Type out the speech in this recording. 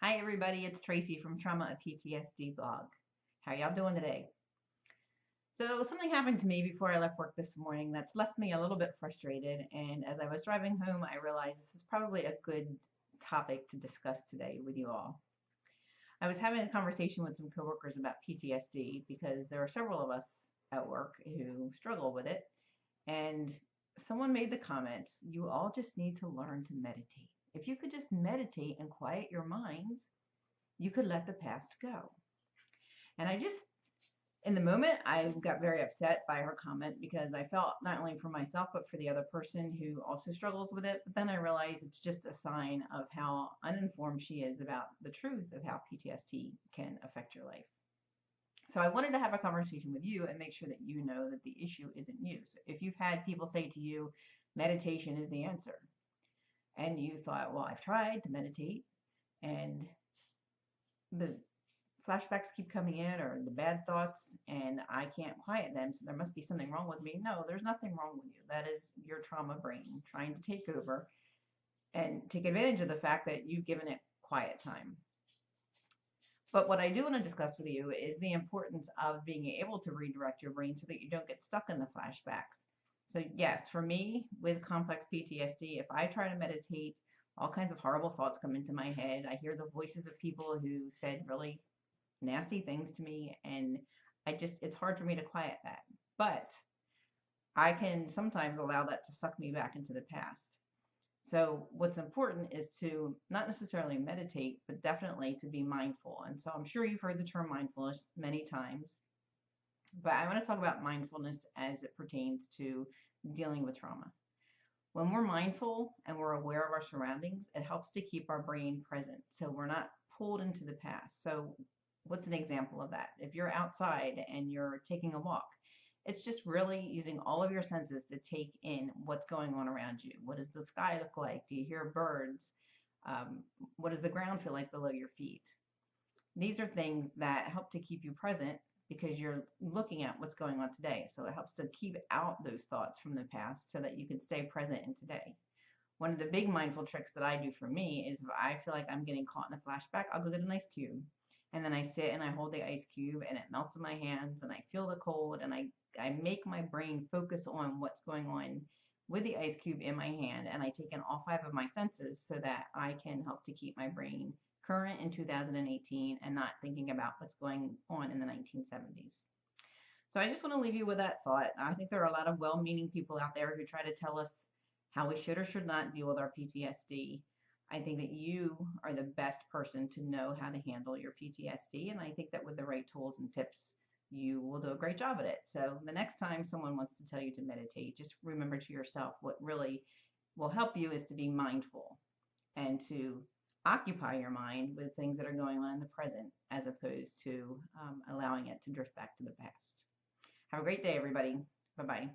Hi everybody, it's Traci from Trauma a PTSD Blog. How y'all doing today? So something happened to me before I left work this morning that's left me a little bit frustrated, and as I was driving home I realized this is probably a good topic to discuss today with you all. I was having a conversation with some coworkers about PTSD because there are several of us at work who struggle with it, and someone made the comment, you all just need to learn to meditate. If you could just meditate and quiet your minds, you could let the past go. And in the moment, I got very upset by her comment because I felt not only for myself, but for the other person who also struggles with it. But then I realized it's just a sign of how uninformed she is about the truth of how PTSD can affect your life. So I wanted to have a conversation with you and make sure that you know that the issue isn't you. So if you've had people say to you, meditation is the answer, and you thought, well, I've tried to meditate and the flashbacks keep coming in or the bad thoughts and I can't quiet them, so there must be something wrong with me. No, there's nothing wrong with you. That is your trauma brain trying to take over and take advantage of the fact that you've given it quiet time. But what I do want to discuss with you is the importance of being able to redirect your brain so that you don't get stuck in the flashbacks. So yes, for me with complex PTSD, if I try to meditate, all kinds of horrible thoughts come into my head. I hear the voices of people who said really nasty things to me, and it's hard for me to quiet that. But I can sometimes allow that to suck me back into the past. So what's important is to not necessarily meditate, but definitely to be mindful. And so I'm sure you've heard the term mindfulness many times, but I want to talk about mindfulness as it pertains to dealing with trauma. When we're mindful and we're aware of our surroundings, it helps to keep our brain present so we're not pulled into the past. So what's an example of that? If you're outside and you're taking a walk, it's just really using all of your senses to take in what's going on around you. What does the sky look like? Do you hear birds? What does the ground feel like below your feet? These are things that help to keep you present because you're looking at what's going on today. So it helps to keep out those thoughts from the past so that you can stay present in today. One of the big mindful tricks that I do for me is if I feel like I'm getting caught in a flashback, I'll go get an ice cube. And then I sit and I hold the ice cube and it melts in my hands and I feel the cold and I make my brain focus on what's going on with the ice cube in my hand, and I take in all five of my senses so that I can help to keep my brain current in 2018 and not thinking about what's going on in the 1970s. So I just want to leave you with that thought. I think there are a lot of well-meaning people out there who try to tell us how we should or should not deal with our PTSD. I think that you are the best person to know how to handle your PTSD, and I think that with the right tools and tips, you will do a great job at it. So the next time someone wants to tell you to meditate, just remember to yourself what really will help you is to be mindful and to occupy your mind with things that are going on in the present as opposed to allowing it to drift back to the past. Have a great day, everybody. Bye-bye.